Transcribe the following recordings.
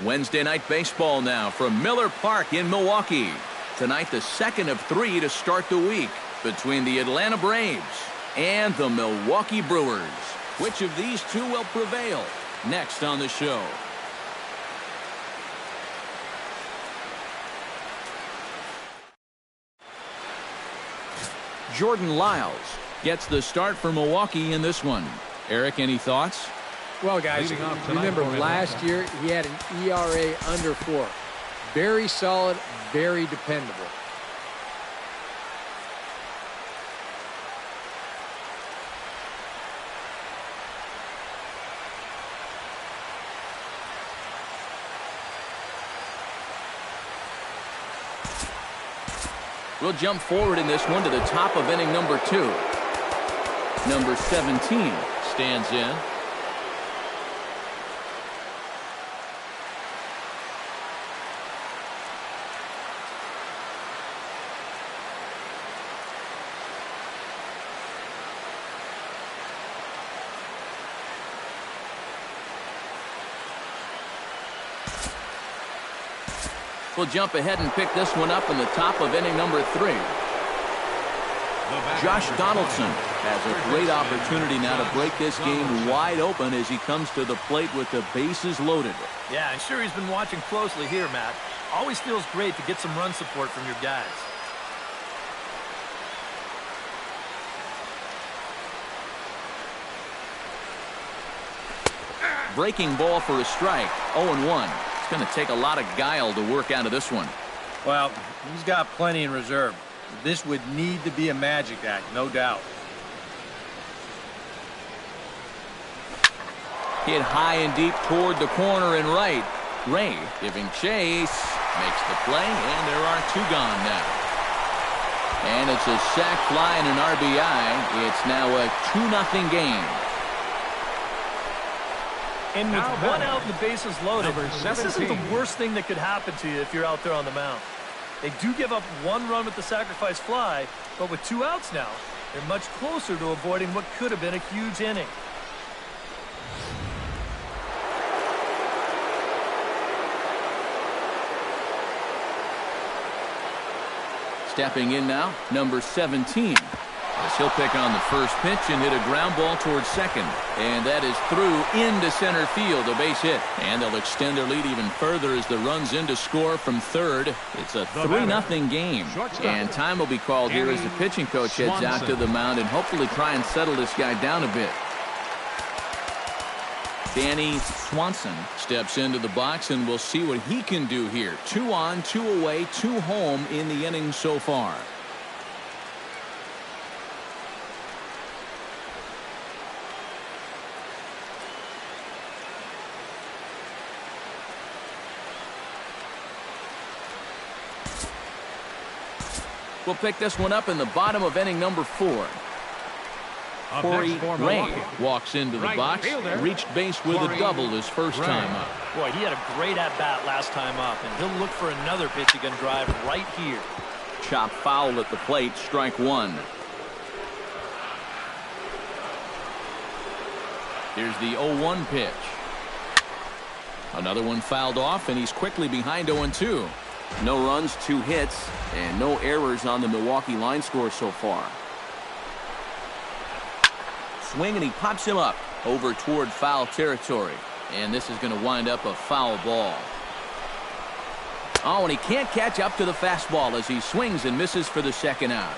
Wednesday night baseball now from Miller Park in Milwaukee. Tonight, the second of 3 to start the week between the Atlanta Braves and the Milwaukee Brewers. Which of these two will prevail? Next on the show. Jordan Lyles gets the start for Milwaukee in this one. Eric, any thoughts? Well, guys, remember last year he had an ERA under 4. Very solid, very dependable. We'll jump forward in this one to the top of inning number 2. Number 17 stands in. We'll jump ahead and pick this one up in the top of inning number 3. Josh Donaldson has a great opportunity now to break this game wide open as he comes to the plate with the bases loaded. Yeah, I'm sure he's been watching closely here, Matt. Always feels great to get some run support from your guys. Breaking ball for a strike. 0-1. It's going to take a lot of guile to work out of this one. Well, he's got plenty in reserve. This would need to be a magic act, no doubt. Hit high and deep toward the corner and right. Ray giving chase. Makes the play, and there are 2 gone now. And it's a sac fly and an RBI. It's now a 2-0 game. And with 1 out and the bases loaded, this isn't the worst thing that could happen to you if you're out there on the mound. They do give up 1 run with the sacrifice fly, but with 2 outs now, they're much closer to avoiding what could have been a huge inning. Stepping in now, number 17. As he'll pick on the first pitch and hit a ground ball towards second. And that is through into center field, a base hit. And they'll extend their lead even further as the run's in to score from third. It's a 3-0 game. And time will be called here as the pitching coach heads out to the mound and hopefully try and settle this guy down a bit. Danny Swanson steps into the box, and we'll see what he can do here. 2 on, 2 away, 2 home in the inning so far. We'll pick this one up in the bottom of inning number 4. Corey Ray walks into the box, reached base with a double his first time up. Boy, he had a great at-bat last time up, and he'll look for another pitch he can drive right here. Chop foul at the plate, strike 1. Here's the 0-1 pitch. Another one fouled off, and he's quickly behind 0-2. No runs, 2 hits, and no errors on the Milwaukee line score so far. Swing, and he pops him up over toward foul territory. And this is going to wind up a foul ball. Oh, and he can't catch up to the fastball as he swings and misses for the second out.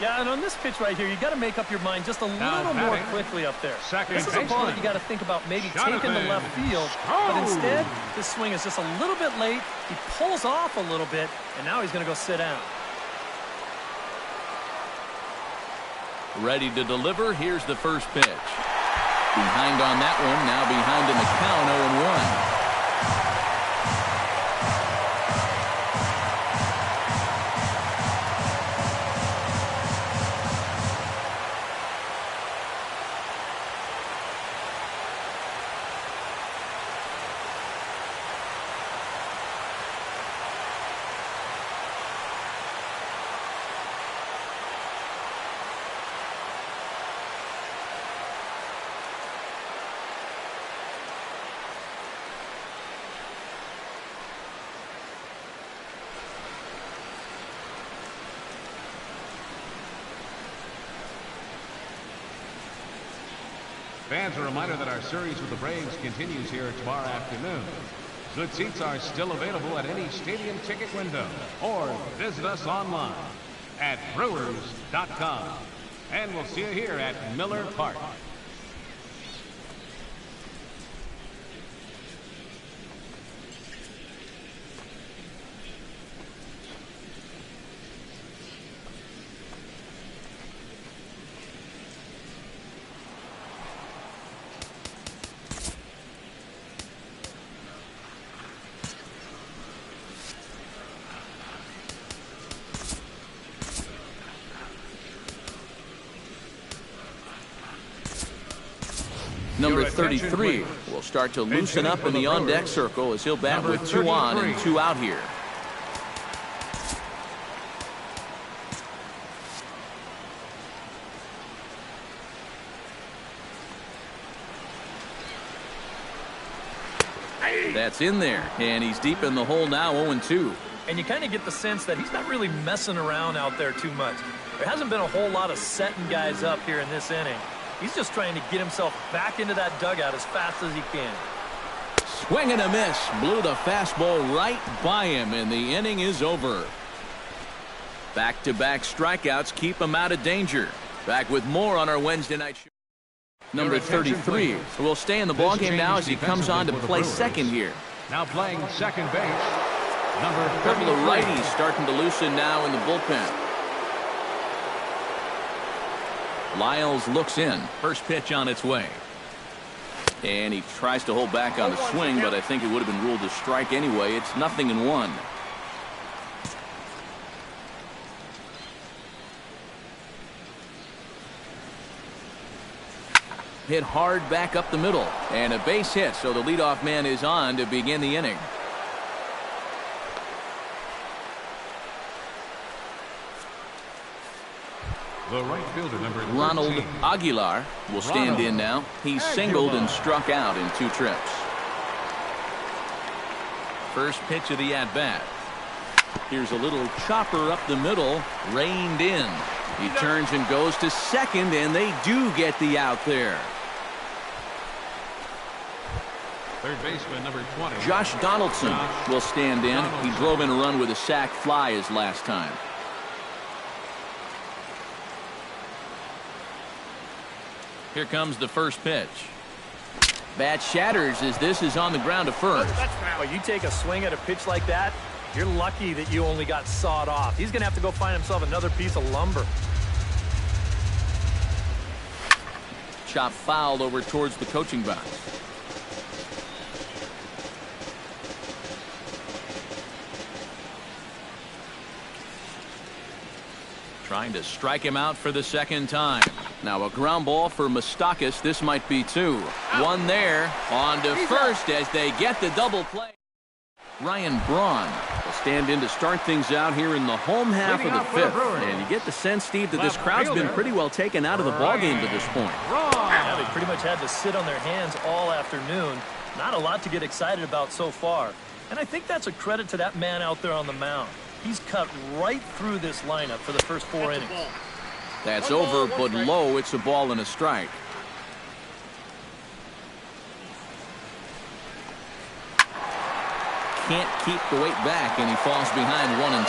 Yeah, and on this pitch right here, you got to make up your mind just a little more quickly up there. This is a ball that you got to think about maybe taking to left field, but instead, this swing is just a little bit late. He pulls off a little bit, and now he's going to go sit down. Ready to deliver. Here's the first pitch. Behind on that one. Now behind in the count, 0-1. Fans, a reminder that our series with the Braves continues here tomorrow afternoon. Good seats are still available at any stadium ticket window, or visit us online at Brewers.com. And we'll see you here at Miller Park. Number 33 will start to loosen up in the on-deck circle as he'll bat with 2 on and 2 out here. That's in there, and he's deep in the hole now, 0-2. And you kind of get the sense that he's not really messing around out there too much. There hasn't been a whole lot of setting guys up here in this inning. He's just trying to get himself back into that dugout as fast as he can. Swing and a miss. Blew the fastball right by him, and the inning is over. Back-to-back strikeouts keep him out of danger. Back with more on our Wednesday night show. Number 33 will stay in the ballgame now as he comes on to play second here. Now playing second base, number A couple of 33. righties starting to loosen now in the bullpen. Lyles looks in. First pitch on its way. And he tries to hold back on the swing, but I think it would have been ruled a strike anyway. It's 0-1. Hit hard back up the middle. And a base hit, so the leadoff man is on to begin the inning. The right fielder, number 13. Ronald Aguilar will stand in now. He's singled and struck out in 2 trips. First pitch of the at-bat. Here's a little chopper up the middle, reined in. He turns and goes to second, and they do get the out there. Third baseman, number 20. Josh Donaldson will stand in. He drove in a run with a sac fly his last time. Here comes the first pitch. Bat shatters as this is on the ground to first. Well, you take a swing at a pitch like that, you're lucky that you only got sawed off. He's going to have to go find himself another piece of lumber. Chop fouled over towards the coaching box. Trying to strike him out for the second time. Now a ground ball for Moustakas. This might be 2. One there. On to first as they get the double play. Ryan Braun will stand in to start things out here in the home half of the 5th. And you get the sense, Steve, that this crowd's been pretty well taken out of the ballgame to this point. Yeah, they pretty much had to sit on their hands all afternoon. Not a lot to get excited about so far. And I think that's a credit to that man out there on the mound. He's cut right through this lineup for the first 4 innings. That's over, but low. It's a ball and a strike. Can't keep the weight back, and he falls behind 1 and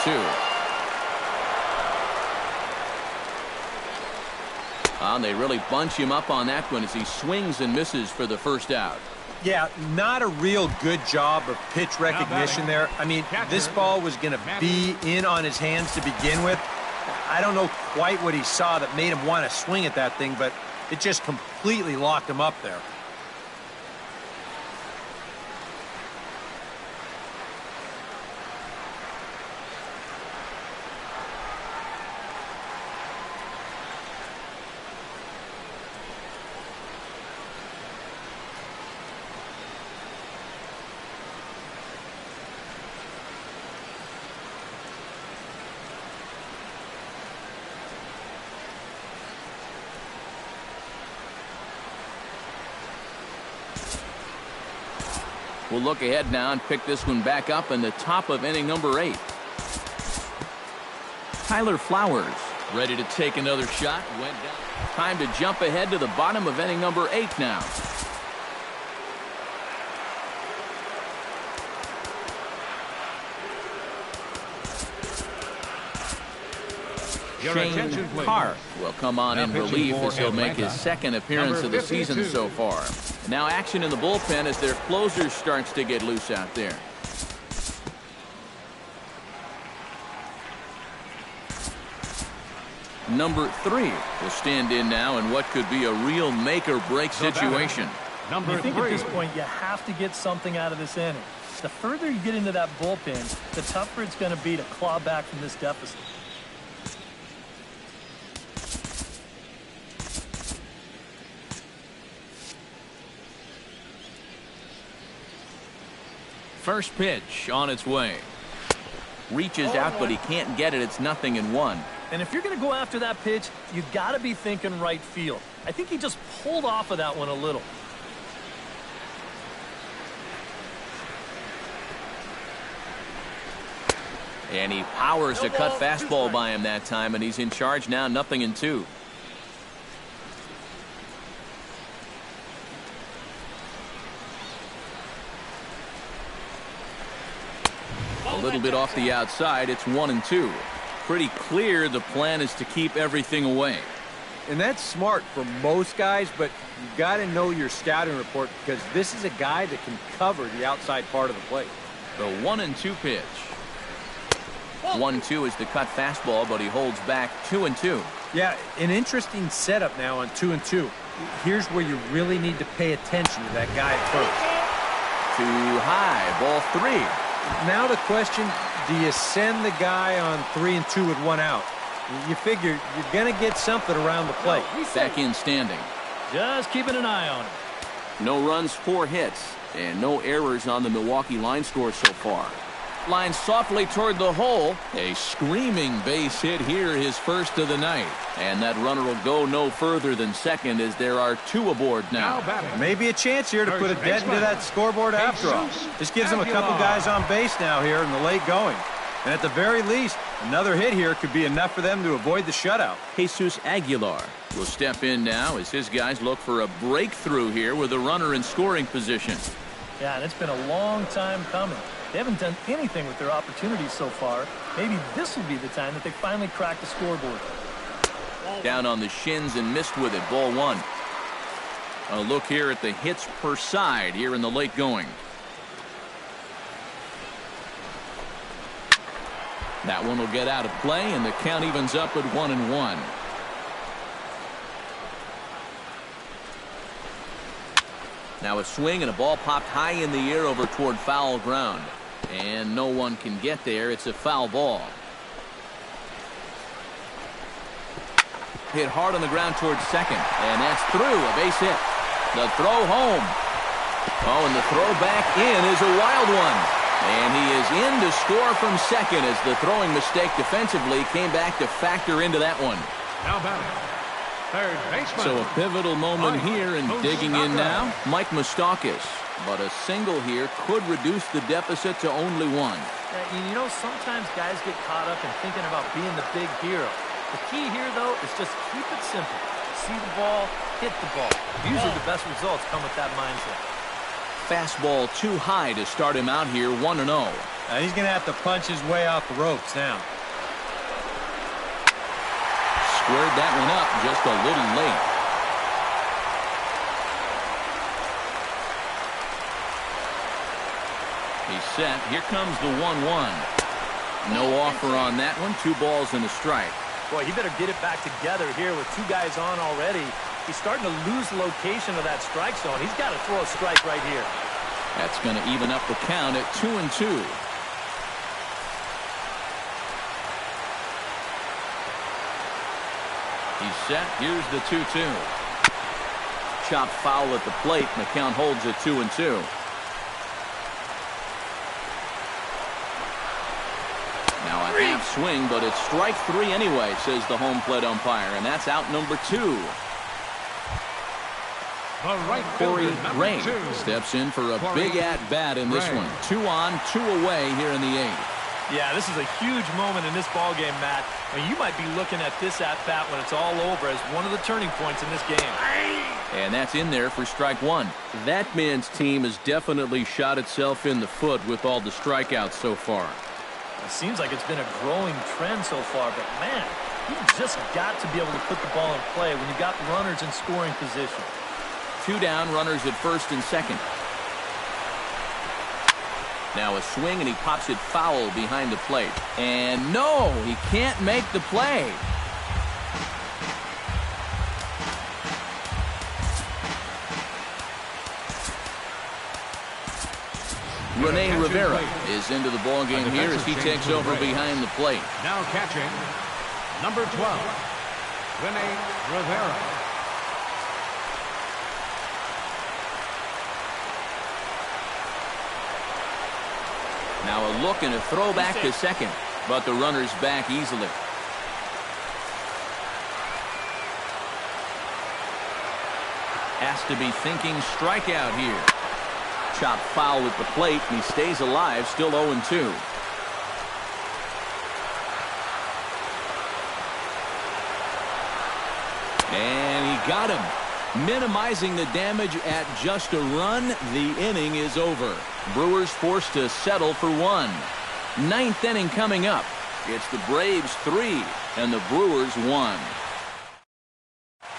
2. They really bunch him up on that one as he swings and misses for the first out. Yeah, not a real good job of pitch recognition there. I mean, this ball was going to be in on his hands to begin with. I don't know quite what he saw that made him want to swing at that thing, but it just completely locked him up there. We'll look ahead now and pick this one back up in the top of inning number 8. Tyler Flowers ready to take another shot. Went down. Time to jump ahead to the bottom of inning number 8 now. Shane Carr will come on in relief as he'll make his second appearance of the season so far. Now action in the bullpen as their closer starts to get loose out there. Number 3 will stand in now in what could be a real make-or-break situation. I think at this point you have to get something out of this inning. The further you get into that bullpen, the tougher it's going to be to claw back from this deficit. First pitch on its way. Reaches out, but he can't get it. It's 0-1. And if you're going to go after that pitch, you got to be thinking right field. I think he just pulled off of that one a little. And he powers the cut fastball by him that time, and he's in charge now, 0-2. A little bit off the outside. It's 1-2. Pretty clear the plan is to keep everything away. And that's smart for most guys, but you got to know your scouting report because this is a guy that can cover the outside part of the plate. The 1-2 pitch. 1-2 is the cut fastball, but he holds back 2-2. Yeah, an interesting setup now on 2-2. Here's where you really need to pay attention to that guy at first. Too high, ball 3. Now the question, do you send the guy on 3-2 with 1 out? You figure you're going to get something around the plate. Back in standing. Just keeping an eye on him. No runs, 4 hits, and no errors on the Milwaukee line score so far. Line softly toward the hole. A screaming base hit here, his first of the night. And that runner will go no further than second as there are 2 aboard now. Maybe a chance here to put a dent into that scoreboard after all. Just gives them a couple guys on base now here in the late going. And at the very least, another hit here could be enough for them to avoid the shutout. Jesus Aguilar will step in now as his guys look for a breakthrough here with a runner in scoring position. Yeah, and it's been a long time coming. They haven't done anything with their opportunities so far. Maybe this will be the time that they finally crack the scoreboard. Down on the shins and missed with it. Ball 1. A look here at the hits per side here in the late going. That one will get out of play, and the count evens up at 1-1. Now a swing and a ball popped high in the air over toward foul ground. And no one can get there. It's a foul ball. Hit hard on the ground towards second. And that's through. A base hit. The throw home. Oh, and the throw back in is a wild one. And he is in to score from second as the throwing mistake defensively came back to factor into that one. Now batting, third baseman. So a pivotal moment here, and digging in now, Mike Moustakas. But a single here could reduce the deficit to only 1. You know, sometimes guys get caught up in thinking about being the big hero. The key here, though, is just keep it simple. See the ball, hit the ball. Usually the best results come with that mindset. Fastball too high to start him out here, 1-0. Now he's going to have to punch his way off the ropes now. Squared that one up just a little late. He's set. Here comes the 1-1. No offer on that one. 2 balls and a strike. Boy, he better get it back together here with 2 guys on already. He's starting to lose the location of that strike zone. He's got to throw a strike right here. That's going to even up the count at 2-2. He's set. Here's the 2-2. Chopped foul at the plate, and the count holds at 2-2. Now a half swing, but it's strike 3 anyway, says the home plate umpire, and that's out number 2. Corey Ray steps in for a big at-bat in this one. 2 on, 2 away here in the 8th. Yeah, this is a huge moment in this ball game, Matt. I mean, you might be looking at this at-bat when it's all over as one of the turning points in this game. And that's in there for strike one. That man's team has definitely shot itself in the foot with all the strikeouts so far. It seems like it's been a growing trend so far, but man, you've just got to be able to put the ball in play when you've got runners in scoring position. 2 down, runners at first and second. Now a swing, and he pops it foul behind the plate. And no, he can't make the play. Rene Rivera is into the ball game here as he takes over behind the plate. Now catching, number 12, Rene Rivera. Now a look and a throw back to second, but the runner's back easily. Has to be thinking strikeout here. Chop foul at the plate, and he stays alive, still 0-2. And he got him. Minimizing the damage at just a run, the inning is over. Brewers forced to settle for 1. 9th inning coming up. It's the Braves 3 and the Brewers 1.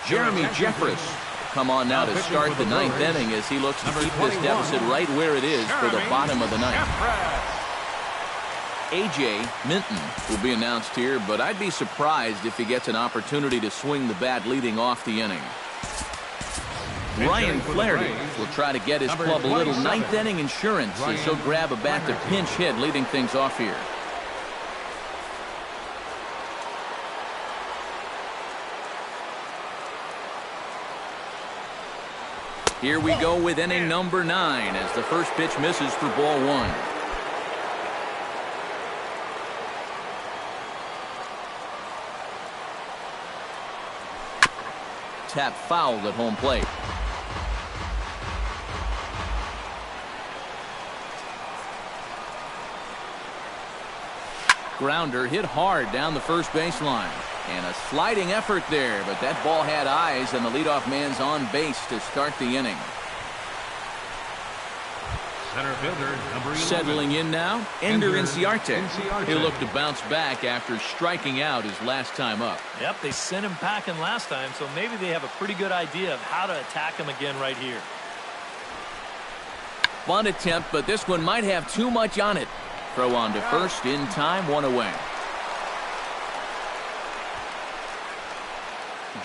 Jeremy Jeffress come on now to start the 9th inning as he looks to keep this deficit right where it is for the bottom of the 9th. A.J. Minton will be announced here, but I'd be surprised if he gets an opportunity to swing the bat leading off the inning. Ryan Flaherty will try to get his club a little 9th inning insurance as he'll grab a bat to pinch hit leading things off here. Here we go with inning number 9 as the first pitch misses for ball 1. Tap fouled at home plate. Grounder hit hard down the first baseline. And a sliding effort there, but that ball had eyes, and the leadoff man's on base to start the inning. Center fielder, number 11. Settling in now, Ender Inciarte. He'll look to bounce back after striking out his last time up. Yep, they sent him packing last time, so maybe they have a pretty good idea of how to attack him again right here. Bunt attempt, but this one might have too much on it. Throw on to first, in time, 1 away.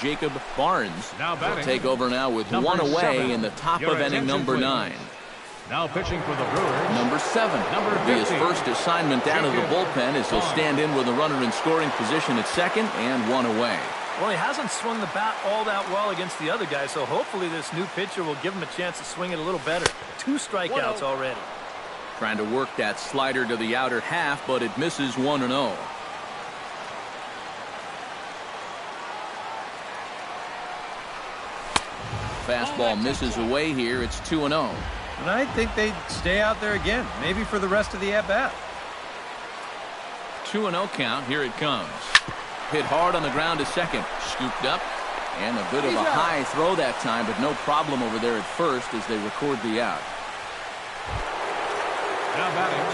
Jacob Barnes will take over now with 1 away in the top of inning number 9. Now pitching for the Brewers, number 7 will be his first assignment down of the bullpen as he'll stand in with a runner in scoring position at second and 1 away. Well, he hasn't swung the bat all that well against the other guy, so hopefully this new pitcher will give him a chance to swing it a little better. 2 strikeouts already. Trying to work that slider to the outer half, but it misses 1-0. Fastball misses away here. It's 2-0. And I think they'd stay out there again, maybe for the rest of the at-bat. 2-0 count. Here it comes. Hit hard on the ground to second. Scooped up. And a bit of a high throw that time, but no problem over there at first as they record the out.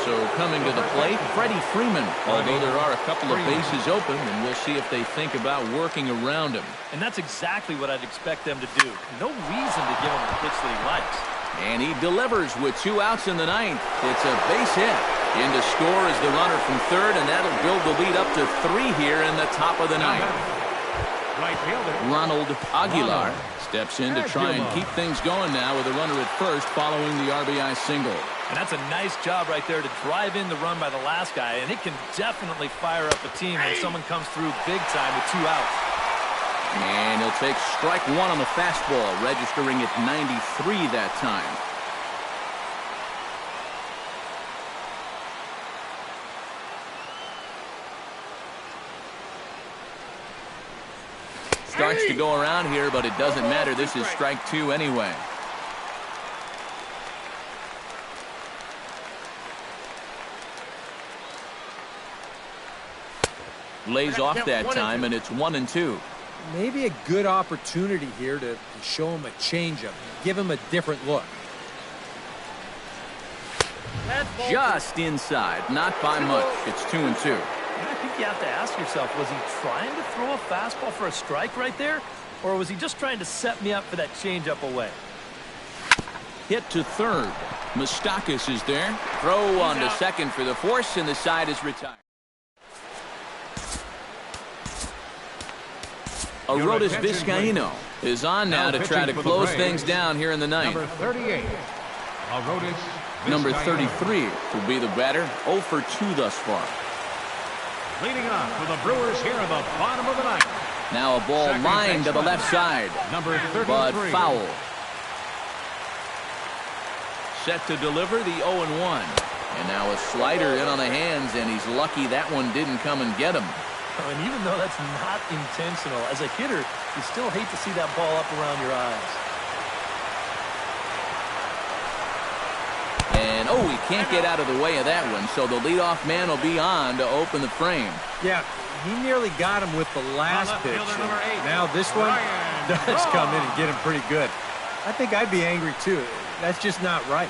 So coming to the plate, Freddie Freeman, although there are a couple of bases open, and we'll see if they think about working around him. And that's exactly what I'd expect them to do. No reason to give him the pitch that he likes. And he delivers with 2 outs in the 9th. It's a base hit. In to score is the runner from third, and that'll build the lead up to 3 here in the top of the 9th. Ronald Aguilar steps in to try and keep things going now with a runner at first following the RBI single. And that's a nice job right there to drive in the run by the last guy, and it can definitely fire up a team when someone comes through big time with 2 outs. And he'll take strike 1 on the fastball, registering at 93 that time. Starts to go around here, but it doesn't matter. This is strike 2 anyway. Lays off that time, and it's 1-2. Maybe a good opportunity here to show him a changeup, give him a different look. Just inside, not by much. It's 2-2. I think you have to ask yourself, was he trying to throw a fastball for a strike right there? Or was he just trying to set me up for that changeup away? Hit to third. Moustakas is there. Throw on to second for the force, and the side is retired. Arodys Vizcaíno is on now to try to close things down here in the ninth. Number 38, Arodys Number Vizcaíno. 33 will be the batter. 0 for 2 thus far. Leading off for the Brewers here in the bottom of the ninth. Now a ball lined to the left side, Number 33. but foul. Set to deliver the 0-1. And now a slider in on the hands, and he's lucky that one didn't come and get him. And even though that's not intentional, as a hitter, you still hate to see that ball up around your eyes. And, oh, he can't get out of the way of that one, so the leadoff man will be on to open the frame. Yeah, he nearly got him with the last pitch. Number 8, Now this one Ryan does Braun. come in and get him pretty good. I think I'd be angry too. That's just not right.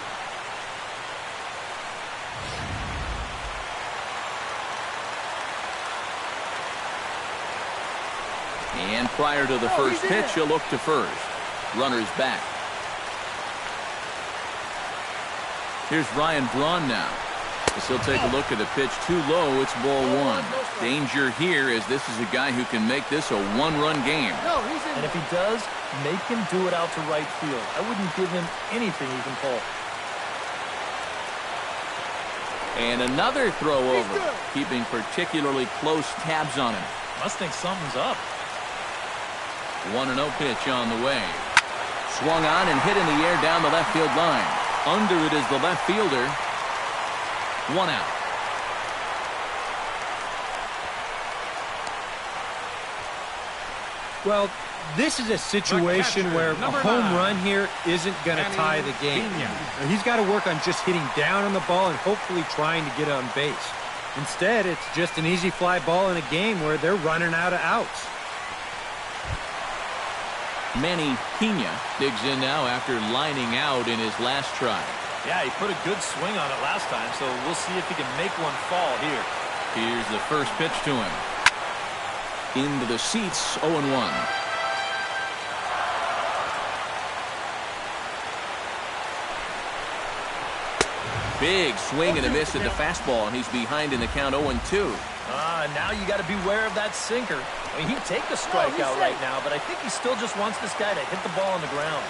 And prior to the first pitch, he'll look to first. Runner's back. Here's Ryan Braun now. As he'll take a look at the pitch too low. It's ball one. Danger here, as this is a guy who can make this a one-run game. And if he does, make him do it out to right field. I wouldn't give him anything he can pull. And another throw over, keeping particularly close tabs on him. Must think something's up. 1-0 pitch on the way. Swung on and hit in the air down the left field line. Under it is the left fielder. 1 out. Well, this is a situation where a home run here isn't going to tie the game. He's got to work on just hitting down on the ball and hopefully trying to get on base. Instead, it's just an easy fly ball in a game where they're running out of outs. Manny Pena digs in now after lining out in his last try. Yeah, he put a good swing on it last time, so we'll see if he can make one fall here. Here's the first pitch to him. Into the seats, 0-1. Big swing and a miss at the fastball, and he's behind in the count 0-2. Now you got to beware of that sinker. I mean, he'd take the strikeout right now, but I think he still just wants this guy to hit the ball on the ground.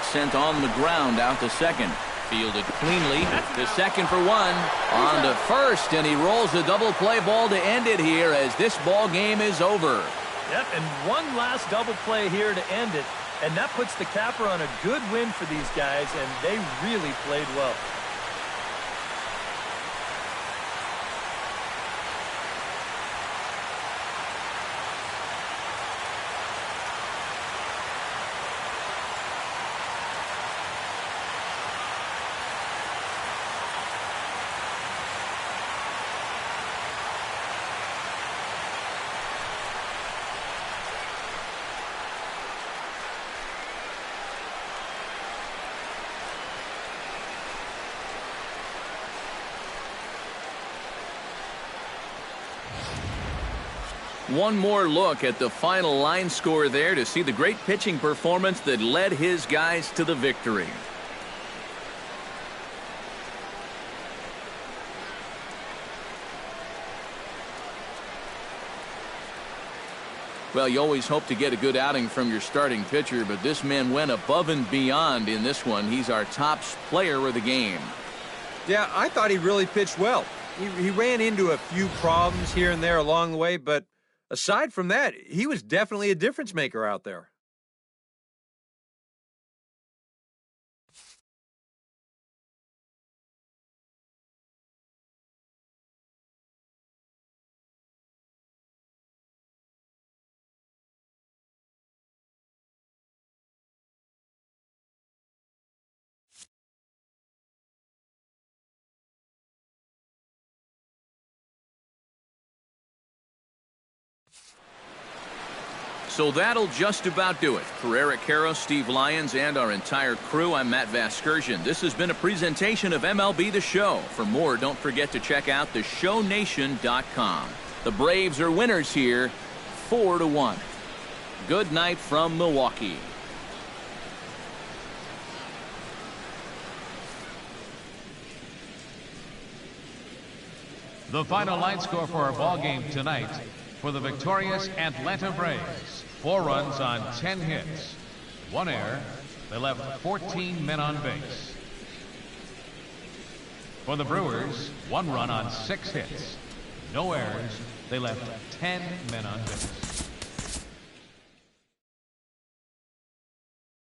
Sent on the ground out to second. Fielded cleanly to second for one. On to first, and he rolls a double play ball to end it here as this ball game is over. Yep, and one last double play here to end it, and that puts the capper on a good win for these guys, and they really played well. One more look at the final line score there to see the great pitching performance that led his guys to the victory. Well, you always hope to get a good outing from your starting pitcher, but this man went above and beyond in this one. He's our top player of the game. Yeah, I thought he really pitched well. He ran into a few problems here and there along the way, but aside from that, he was definitely a difference maker out there. So that'll just about do it. For Eric Karros, Steve Lyons, and our entire crew, I'm Matt Vasgersian. This has been a presentation of MLB The Show. For more, don't forget to check out theshownation.com. The Braves are winners here, 4-1. Good night from Milwaukee. The final line score for our ball game tonight for the victorious Atlanta Braves. 4 runs on 10 hits. 1 error. They left 14 men on base. For the Brewers, 1 run on 6 hits. No errors. They left 10 men on base.